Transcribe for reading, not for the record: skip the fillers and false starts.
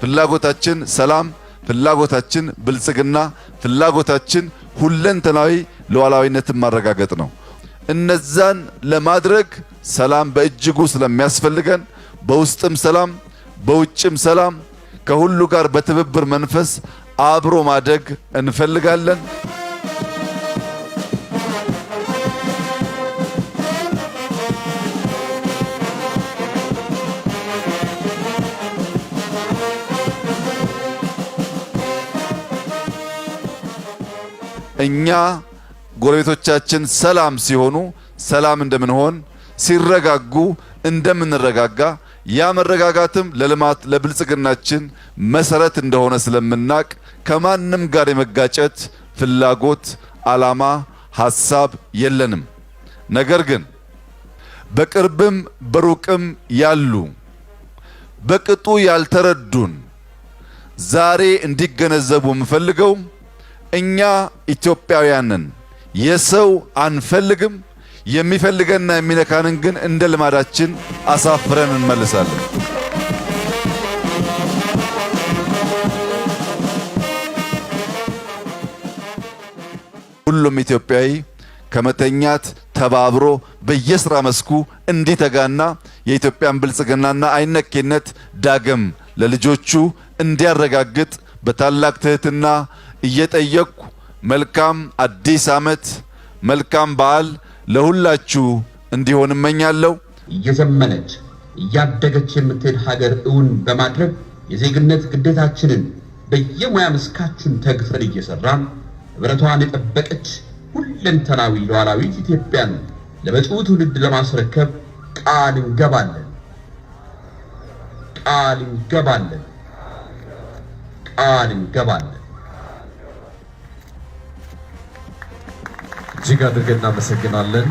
ፍላጎታችን ሰላም፣ ፍላጎታችን ብልጽግና፣ ፍላጎታችን ሁለንተናዊ ሉዓላዊነትን ማረጋገጥ ነው። እነዛን ለማድረግ ሰላም በእጅጉ ስለሚያስፈልገን በውስጥም ሰላም በውጭም ሰላም ከሁሉ ጋር በትብብር መንፈስ አብሮ ማደግ እንፈልጋለን። እኛ ጎረቤቶቻችን ሰላም ሲሆኑ ሰላም እንደምንሆን ሲረጋጉ እንደምንረጋጋ ያ መረጋጋትም ለልማት ለብልጽግናችን መሰረት እንደሆነ ስለምናቅ ከማንም ጋር የመጋጨት ፍላጎት፣ ዓላማ፣ ሐሳብ የለንም። ነገር ግን በቅርብም በሩቅም ያሉ በቅጡ ያልተረዱን ዛሬ እንዲገነዘቡ የምፈልገው እኛ ኢትዮጵያውያንን የሰው አንፈልግም። የሚፈልገንና የሚነካንን ግን እንደ ልማዳችን አሳፍረን እንመልሳለን። ሁሉም ኢትዮጵያዊ ከመተኛት ተባብሮ በየስራ መስኩ እንዲተጋና የኢትዮጵያን ብልጽግናና አይነኬነት ዳግም ለልጆቹ እንዲያረጋግጥ በታላቅ ትህትና እየጠየቅኩ መልካም አዲስ ዓመት መልካም በዓል ለሁላችሁ እንዲሆን እመኛለሁ። እየዘመነች እያደገች የምትሄድ ሀገር እውን በማድረግ የዜግነት ግዴታችንን በየሙያ መስካችን ተግፈን እየሰራን ሕብረቷን የጠበቀች ሁለንተናዊ ሉዓላዊት ኢትዮጵያን ለመጪው ትውልድ ለማስረከብ ቃል እንገባለን። እጅግ አድርገን እናመሰግናለን።